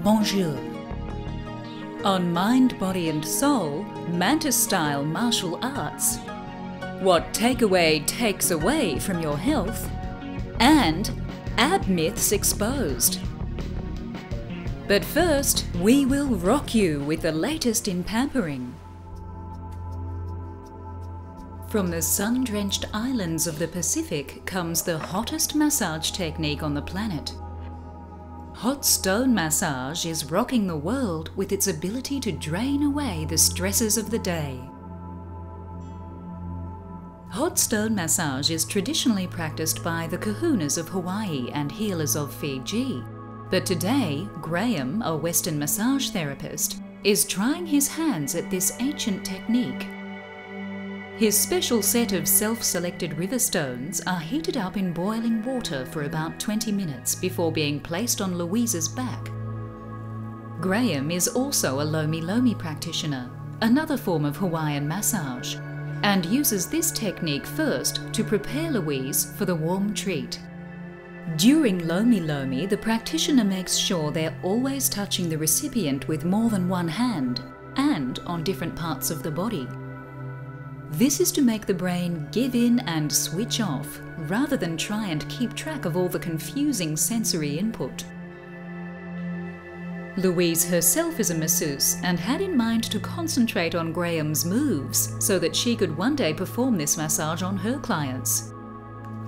Bonjour. On Mind, Body and Soul, Mantis-style martial arts. What takeaway takes away from your health, and ab myths exposed. But first, we will rock you with the latest in pampering. From the sun-drenched islands of the Pacific comes the hottest massage technique on the planet. Hot stone massage is rocking the world with its ability to drain away the stresses of the day. Hot stone massage is traditionally practiced by the kahunas of Hawaii and healers of Fiji. But today, Graham, a Western massage therapist, is trying his hands at this ancient technique. His special set of self-selected river stones are heated up in boiling water for about 20 minutes before being placed on Louise's back. Graham is also a Lomi Lomi practitioner, another form of Hawaiian massage, and uses this technique first to prepare Louise for the warm treat. During Lomi Lomi, the practitioner makes sure they're always touching the recipient with more than one hand and on different parts of the body. This is to make the brain give in and switch off, rather than try and keep track of all the confusing sensory input. Louise herself is a masseuse and had in mind to concentrate on Graham's moves so that she could one day perform this massage on her clients.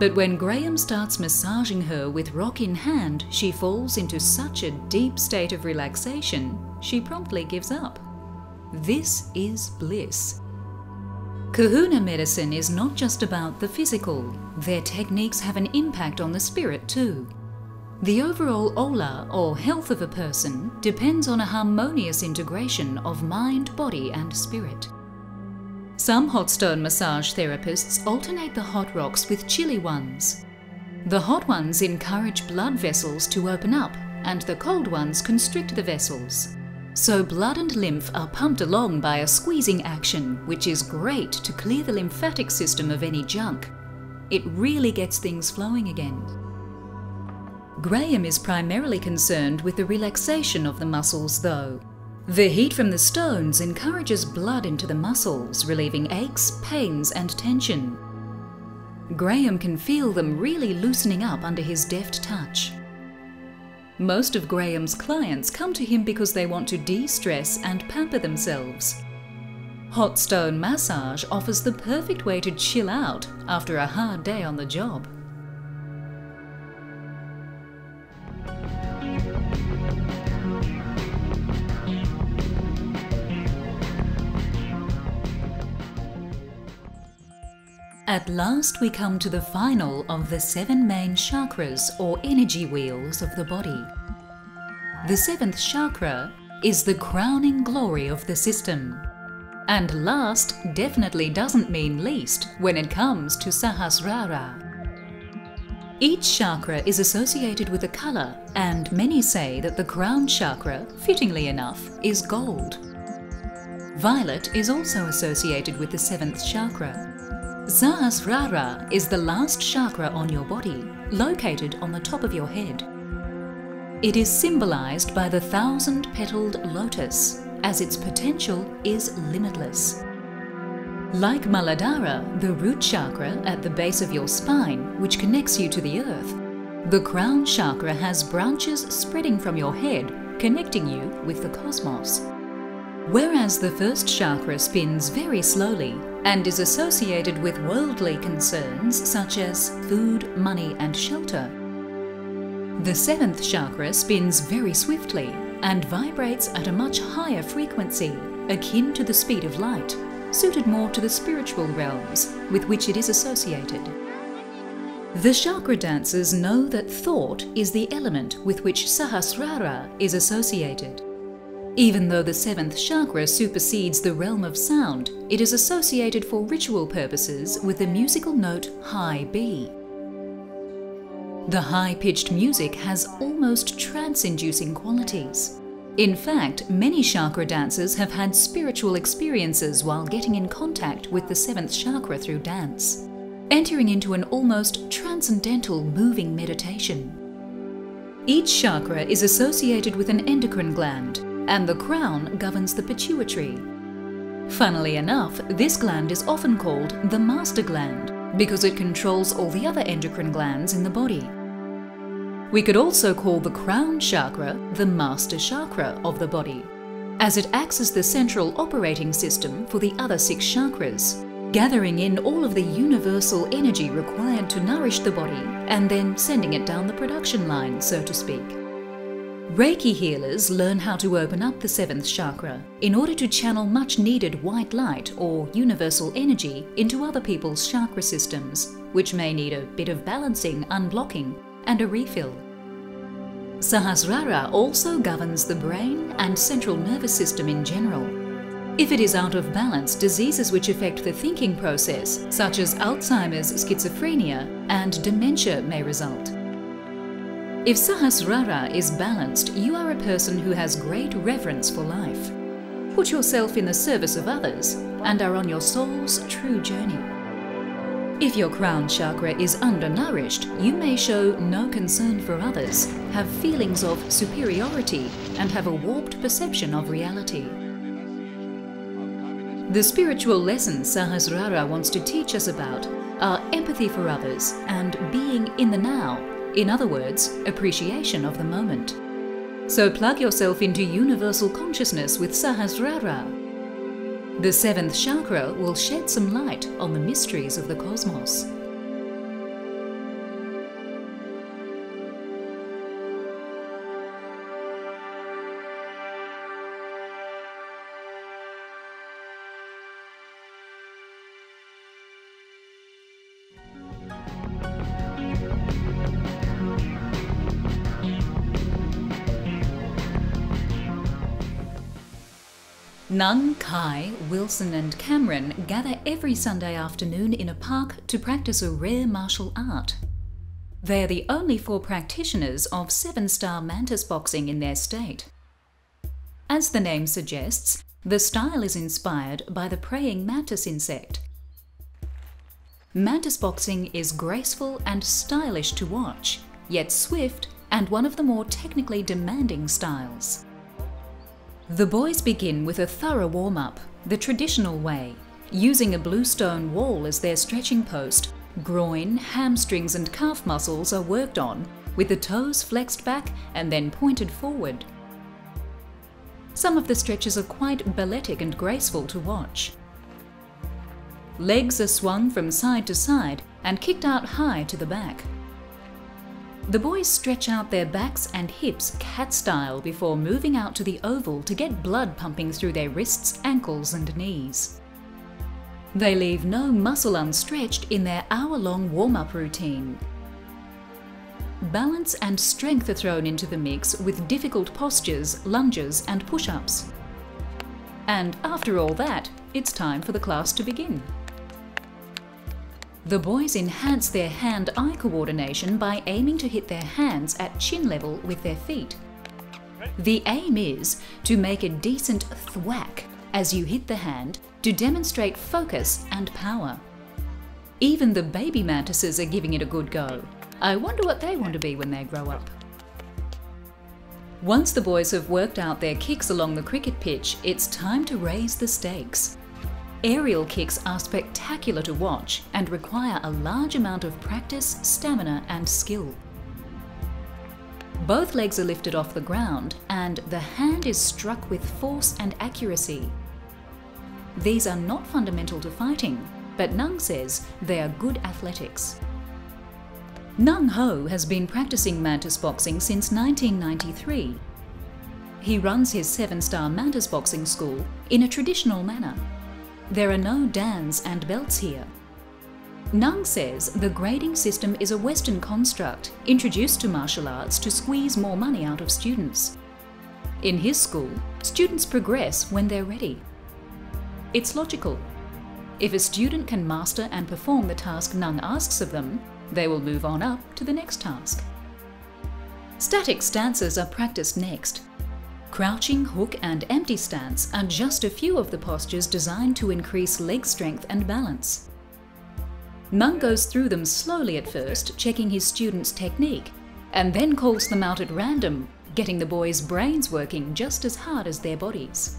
But when Graham starts massaging her with rock in hand, she falls into such a deep state of relaxation, she promptly gives up. This is bliss. Kahuna medicine is not just about the physical. Their techniques have an impact on the spirit too. The overall ola, or health of a person, depends on a harmonious integration of mind, body and spirit. Some hot stone massage therapists alternate the hot rocks with chilly ones. The hot ones encourage blood vessels to open up, and the cold ones constrict the vessels. So blood and lymph are pumped along by a squeezing action, which is great to clear the lymphatic system of any junk. It really gets things flowing again. Graham is primarily concerned with the relaxation of the muscles though. The heat from the stones encourages blood into the muscles, relieving aches, pains and tension. Graham can feel them really loosening up under his deft touch. Most of Graham's clients come to him because they want to de-stress and pamper themselves. Hot stone massage offers the perfect way to chill out after a hard day on the job. At last we come to the final of the 7 main chakras or energy wheels of the body. The 7th chakra is the crowning glory of the system. And last definitely doesn't mean least when it comes to Sahasrara. Each chakra is associated with a colour, and many say that the crown chakra, fittingly enough, is gold. Violet is also associated with the 7th chakra. Sahasrara is the last chakra on your body, located on the top of your head. It is symbolized by the 1,000-petaled lotus, as its potential is limitless. Like Muladhara, the root chakra at the base of your spine, which connects you to the earth, the crown chakra has branches spreading from your head, connecting you with the cosmos. Whereas the 1st chakra spins very slowly and is associated with worldly concerns such as food, money and shelter, the 7th chakra spins very swiftly and vibrates at a much higher frequency, akin to the speed of light, suited more to the spiritual realms with which it is associated. The chakra dancers know that thought is the element with which Sahasrara is associated. Even though the 7th chakra supersedes the realm of sound, it is associated for ritual purposes with the musical note high B. The high-pitched music has almost trance-inducing qualities. In fact, many chakra dancers have had spiritual experiences while getting in contact with the 7th chakra through dance, entering into an almost transcendental moving meditation. Each chakra is associated with an endocrine gland, and the crown governs the pituitary. Funnily enough, this gland is often called the master gland because it controls all the other endocrine glands in the body. We could also call the crown chakra the master chakra of the body, as it acts as the central operating system for the other 6 chakras, gathering in all of the universal energy required to nourish the body and then sending it down the production line, so to speak. Reiki healers learn how to open up the 7th chakra in order to channel much needed white light or universal energy into other people's chakra systems, which may need a bit of balancing, unblocking, and a refill. Sahasrara also governs the brain and central nervous system in general. If it is out of balance, diseases which affect the thinking process, such as Alzheimer's, schizophrenia, and dementia may result. If Sahasrara is balanced, you are a person who has great reverence for life. Put yourself in the service of others and are on your soul's true journey. If your crown chakra is undernourished, you may show no concern for others, have feelings of superiority, and have a warped perception of reality. The spiritual lessons Sahasrara wants to teach us about are empathy for others and being in the now. In other words, appreciation of the moment. So plug yourself into universal consciousness with Sahasrara. The 7th chakra will shed some light on the mysteries of the cosmos. Nung, Kai, Wilson and Cameron gather every Sunday afternoon in a park to practice a rare martial art. They are the only 4 practitioners of 7-star mantis boxing in their state. As the name suggests, the style is inspired by the praying mantis insect. Mantis boxing is graceful and stylish to watch, yet swift and one of the more technically demanding styles. The boys begin with a thorough warm-up, the traditional way, using a blue stone wall as their stretching post. Groin, hamstrings and calf muscles are worked on, with the toes flexed back and then pointed forward. Some of the stretches are quite balletic and graceful to watch. Legs are swung from side to side and kicked out high to the back. The boys stretch out their backs and hips cat-style before moving out to the oval to get blood pumping through their wrists, ankles and knees. They leave no muscle unstretched in their hour-long warm-up routine. Balance and strength are thrown into the mix with difficult postures, lunges and push-ups. And after all that, it's time for the class to begin. The boys enhance their hand-eye coordination by aiming to hit their hands at chin level with their feet. The aim is to make a decent thwack as you hit the hand to demonstrate focus and power. Even the baby mantises are giving it a good go. I wonder what they want to be when they grow up. Once the boys have worked out their kicks along the cricket pitch, it's time to raise the stakes. Aerial kicks are spectacular to watch and require a large amount of practice, stamina and skill. Both legs are lifted off the ground and the hand is struck with force and accuracy. These are not fundamental to fighting, but Nung says they are good athletics. Nung Ho has been practicing mantis boxing since 1993. He runs his 7-star mantis boxing school in a traditional manner. There are no dans and belts here. Nung says the grading system is a Western construct introduced to martial arts to squeeze more money out of students. In his school, students progress when they're ready. It's logical. If a student can master and perform the task Nung asks of them, they will move on up to the next task. Static stances are practiced next. Crouching, hook and empty stance are just a few of the postures designed to increase leg strength and balance. Nung goes through them slowly at first, checking his students' technique, and then calls them out at random, getting the boys' brains working just as hard as their bodies.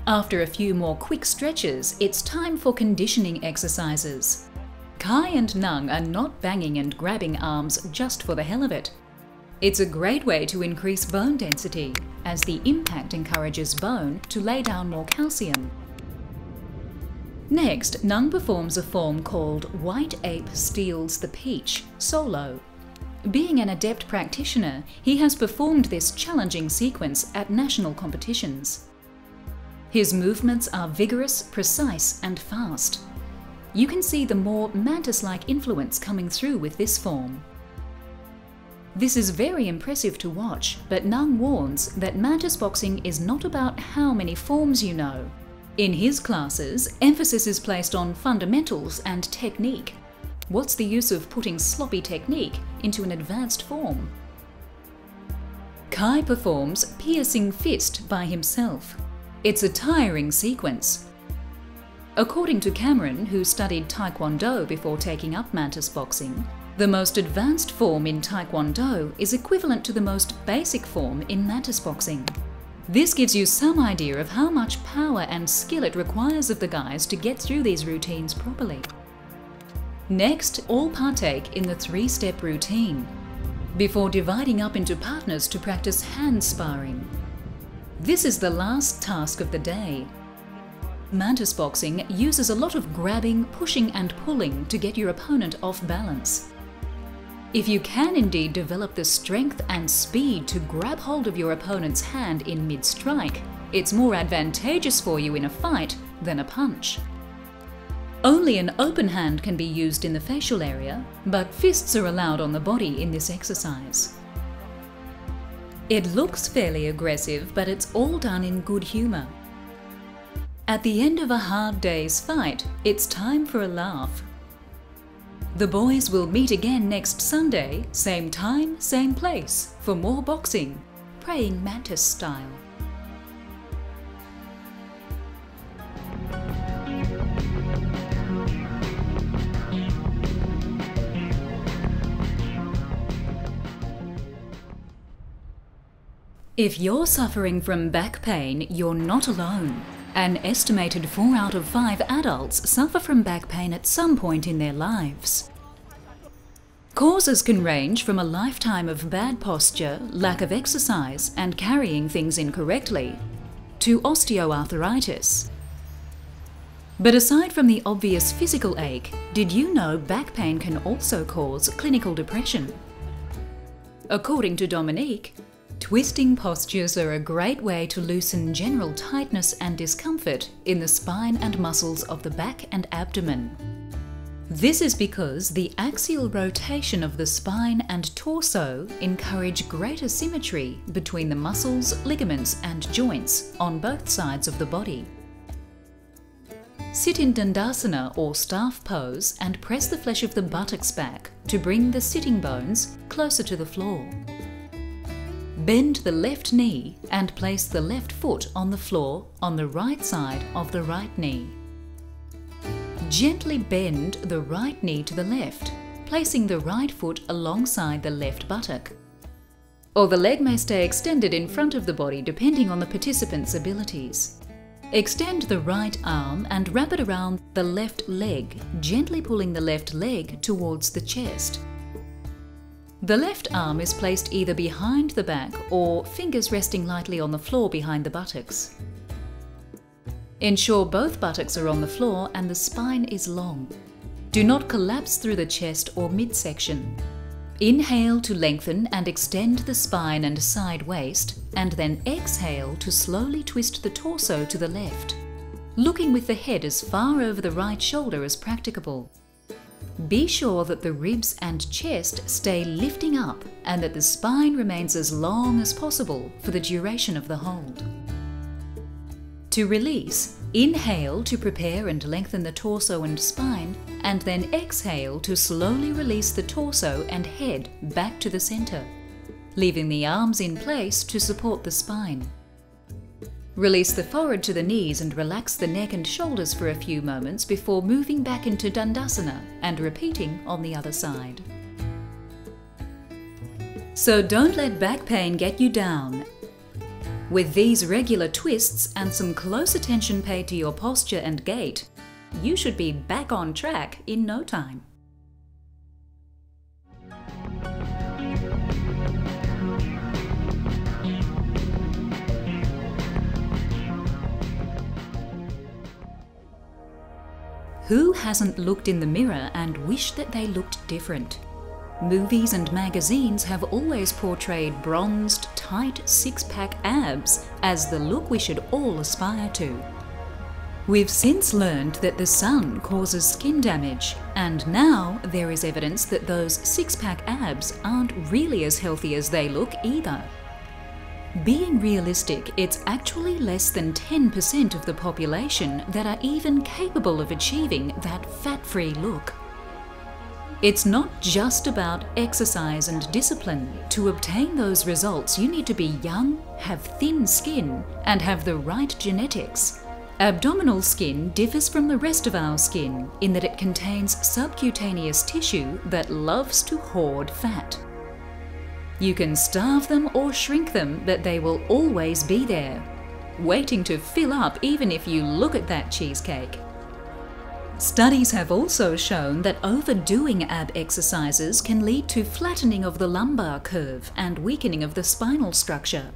After a few more quick stretches, it's time for conditioning exercises. Kai and Nung are not banging and grabbing arms just for the hell of it. It's a great way to increase bone density, as the impact encourages bone to lay down more calcium. Next, Nung performs a form called White Ape Steals the Peach, solo. Being an adept practitioner, he has performed this challenging sequence at national competitions. His movements are vigorous, precise, and fast. You can see the more mantis-like influence coming through with this form. This is very impressive to watch, but Nung warns that mantis boxing is not about how many forms you know. In his classes, emphasis is placed on fundamentals and technique. What's the use of putting sloppy technique into an advanced form? Kai performs Piercing Fist by himself. It's a tiring sequence. According to Cameron, who studied Taekwondo before taking up mantis boxing, the most advanced form in Taekwondo is equivalent to the most basic form in mantis boxing. This gives you some idea of how much power and skill it requires of the guys to get through these routines properly. Next, all partake in the 3-step routine, before dividing up into partners to practice hand sparring. This is the last task of the day. Mantis boxing uses a lot of grabbing, pushing and pulling to get your opponent off balance. If you can indeed develop the strength and speed to grab hold of your opponent's hand in mid-strike, it's more advantageous for you in a fight than a punch. Only an open hand can be used in the facial area, but fists are allowed on the body in this exercise. It looks fairly aggressive, but it's all done in good humour. At the end of a hard day's fight, it's time for a laugh. The boys will meet again next Sunday, same time, same place, for more boxing, praying mantis style. If you're suffering from back pain, you're not alone. An estimated 4 out of 5 adults suffer from back pain at some point in their lives. Causes can range from a lifetime of bad posture, lack of exercise, and carrying things incorrectly, to osteoarthritis. But aside from the obvious physical ache, did you know back pain can also cause clinical depression? According to Dominique, twisting postures are a great way to loosen general tightness and discomfort in the spine and muscles of the back and abdomen. This is because the axial rotation of the spine and torso encourage greater symmetry between the muscles, ligaments and joints on both sides of the body. Sit in Dandasana or staff pose and press the flesh of the buttocks back to bring the sitting bones closer to the floor. Bend the left knee and place the left foot on the floor on the right side of the right knee. Gently bend the right knee to the left, placing the right foot alongside the left buttock. Or the leg may stay extended in front of the body depending on the participant's abilities. Extend the right arm and wrap it around the left leg, gently pulling the left leg towards the chest. The left arm is placed either behind the back or fingers resting lightly on the floor behind the buttocks. Ensure both buttocks are on the floor and the spine is long. Do not collapse through the chest or midsection. Inhale to lengthen and extend the spine and side waist, and then exhale to slowly twist the torso to the left, looking with the head as far over the right shoulder as practicable. Be sure that the ribs and chest stay lifting up and that the spine remains as long as possible for the duration of the hold. To release, inhale to prepare and lengthen the torso and spine, and then exhale to slowly release the torso and head back to the center, leaving the arms in place to support the spine. Release the forehead to the knees and relax the neck and shoulders for a few moments before moving back into Dandasana and repeating on the other side. So don't let back pain get you down. With these regular twists and some close attention paid to your posture and gait, you should be back on track in no time. Who hasn't looked in the mirror and wished that they looked different? Movies and magazines have always portrayed bronzed, tight six-pack abs as the look we should all aspire to. We've since learned that the sun causes skin damage, and now there is evidence that those six-pack abs aren't really as healthy as they look either. Being realistic, it's actually less than 10% of the population that are even capable of achieving that fat-free look. It's not just about exercise and discipline. To obtain those results, you need to be young, have thin skin, and have the right genetics. Abdominal skin differs from the rest of our skin in that it contains subcutaneous tissue that loves to hoard fat. You can starve them or shrink them, but they will always be there, waiting to fill up even if you look at that cheesecake. Studies have also shown that overdoing ab exercises can lead to flattening of the lumbar curve and weakening of the spinal structure.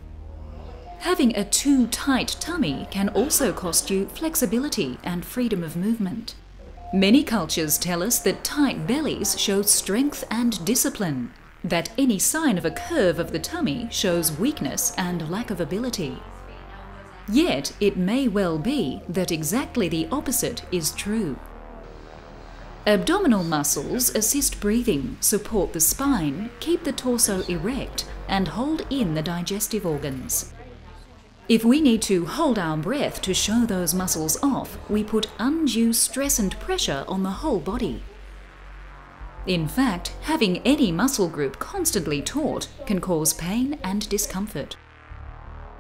Having a too tight tummy can also cost you flexibility and freedom of movement. Many cultures tell us that tight bellies show strength and discipline, that any sign of a curve of the tummy shows weakness and lack of ability. Yet it may well be that exactly the opposite is true. Abdominal muscles assist breathing, support the spine, keep the torso erect, and hold in the digestive organs. If we need to hold our breath to show those muscles off, we put undue stress and pressure on the whole body. In fact, having any muscle group constantly taut can cause pain and discomfort.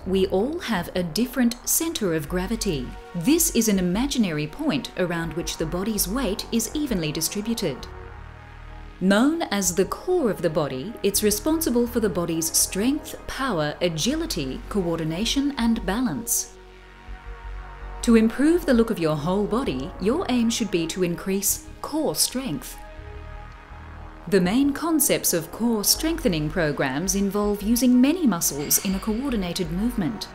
We all have a different center of gravity. This is an imaginary point around which the body's weight is evenly distributed. Known as the core of the body, it's responsible for the body's strength, power, agility, coordination, and balance. To improve the look of your whole body, your aim should be to increase core strength. The main concepts of core strengthening programs involve using many muscles in a coordinated movement.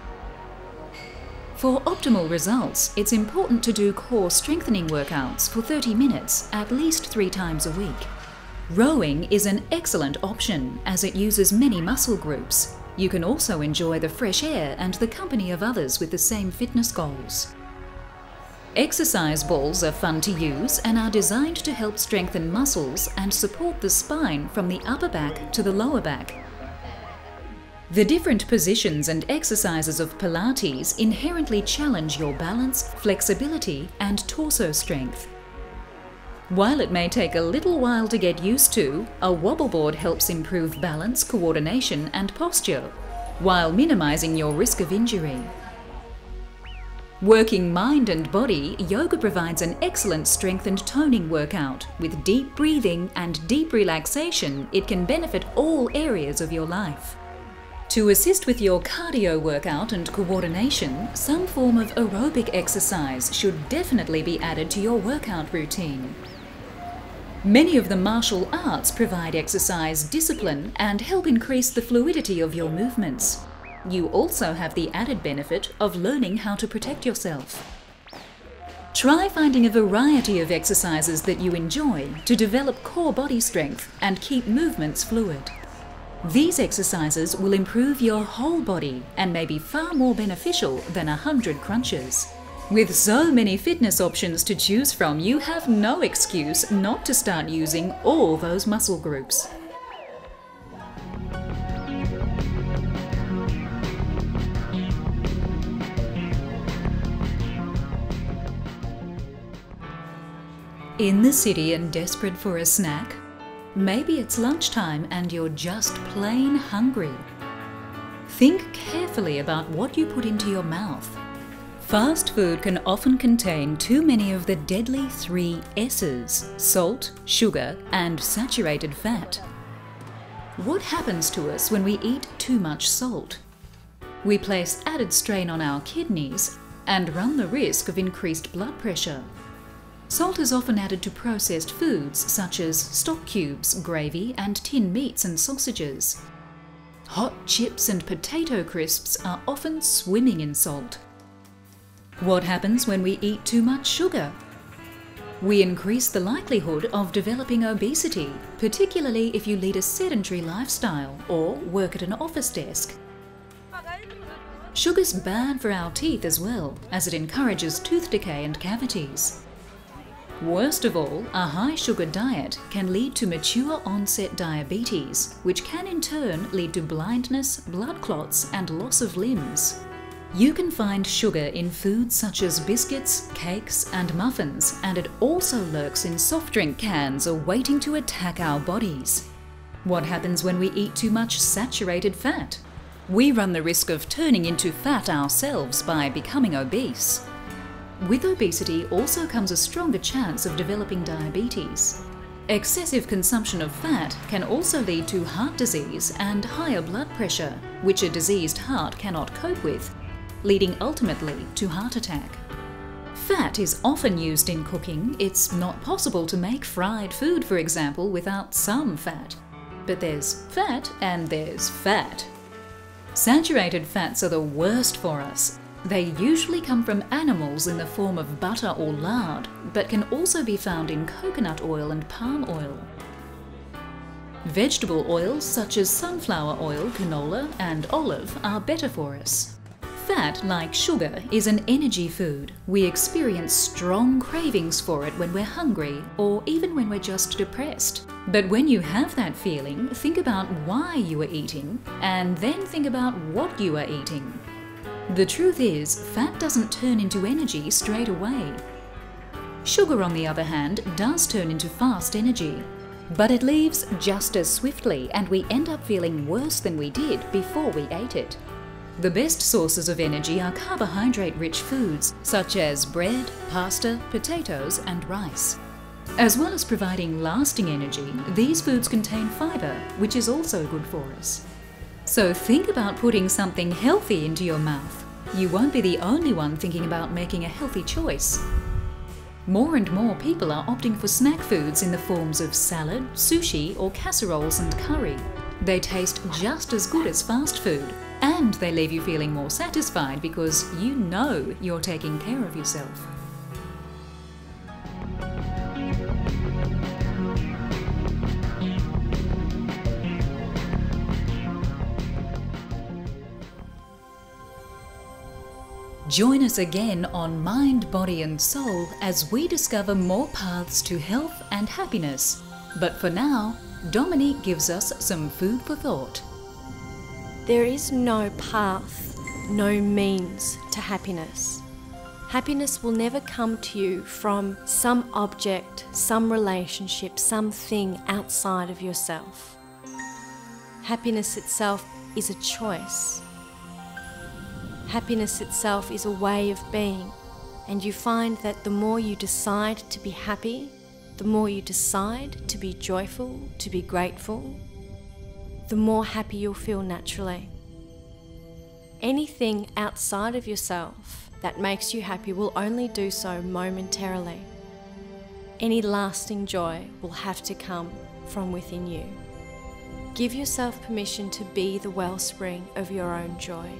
For optimal results, it's important to do core strengthening workouts for 30 minutes at least 3 times a week. Rowing is an excellent option as it uses many muscle groups. You can also enjoy the fresh air and the company of others with the same fitness goals. Exercise balls are fun to use and are designed to help strengthen muscles and support the spine from the upper back to the lower back. The different positions and exercises of Pilates inherently challenge your balance, flexibility, and torso strength. While it may take a little while to get used to, a wobble board helps improve balance, coordination, and posture, while minimizing your risk of injury. Working mind and body, yoga provides an excellent strength and toning workout. With deep breathing and deep relaxation, it can benefit all areas of your life. To assist with your cardio workout and coordination, some form of aerobic exercise should definitely be added to your workout routine. Many of the martial arts provide exercise discipline and help increase the fluidity of your movements. You also have the added benefit of learning how to protect yourself. Try finding a variety of exercises that you enjoy to develop core body strength and keep movements fluid. These exercises will improve your whole body and may be far more beneficial than 100 crunches. With so many fitness options to choose from, you have no excuse not to start using all those muscle groups. In the city and desperate for a snack? Maybe it's lunchtime and you're just plain hungry. Think carefully about what you put into your mouth. Fast food can often contain too many of the deadly 3 S's: salt, sugar, and saturated fat. What happens to us when we eat too much salt? We place added strain on our kidneys and run the risk of increased blood pressure. Salt is often added to processed foods such as stock cubes, gravy, and tinned meats and sausages. Hot chips and potato crisps are often swimming in salt. What happens when we eat too much sugar? We increase the likelihood of developing obesity, particularly if you lead a sedentary lifestyle or work at an office desk. Sugar's bad for our teeth as well, as it encourages tooth decay and cavities. Worst of all, a high sugar diet can lead to mature onset diabetes, which can in turn lead to blindness, blood clots, and loss of limbs. You can find sugar in foods such as biscuits, cakes, and muffins, and it also lurks in soft drink cans waiting to attack our bodies. What happens when we eat too much saturated fat? We run the risk of turning into fat ourselves by becoming obese. With obesity also comes a stronger chance of developing diabetes. Excessive consumption of fat can also lead to heart disease and higher blood pressure, which a diseased heart cannot cope with, leading ultimately to heart attack. Fat is often used in cooking. It's not possible to make fried food, for example, without some fat. But there's fat and there's fat. Saturated fats are the worst for us. They usually come from animals in the form of butter or lard, but can also be found in coconut oil and palm oil. Vegetable oils such as sunflower oil, canola, and olive are better for us. Fat, like sugar, is an energy food. We experience strong cravings for it when we're hungry or even when we're just depressed. But when you have that feeling, think about why you are eating and then think about what you are eating. The truth is, fat doesn't turn into energy straight away. Sugar, on the other hand, does turn into fast energy, but it leaves just as swiftly and we end up feeling worse than we did before we ate it. The best sources of energy are carbohydrate-rich foods such as bread, pasta, potatoes, and rice. As well as providing lasting energy, these foods contain fibre, which is also good for us. So think about putting something healthy into your mouth. You won't be the only one thinking about making a healthy choice. More and more people are opting for snack foods in the forms of salad, sushi, or casseroles and curry. They taste just as good as fast food, and they leave you feeling more satisfied because you know you're taking care of yourself. Join us again on Mind, Body and Soul as we discover more paths to health and happiness. But for now, Dominique gives us some food for thought. There is no path, no means to happiness. Happiness will never come to you from some object, some relationship, something outside of yourself. Happiness itself is a choice. Happiness itself is a way of being, and you find that the more you decide to be happy, the more you decide to be joyful, to be grateful, the more happy you'll feel naturally. Anything outside of yourself that makes you happy will only do so momentarily. Any lasting joy will have to come from within you. Give yourself permission to be the wellspring of your own joy.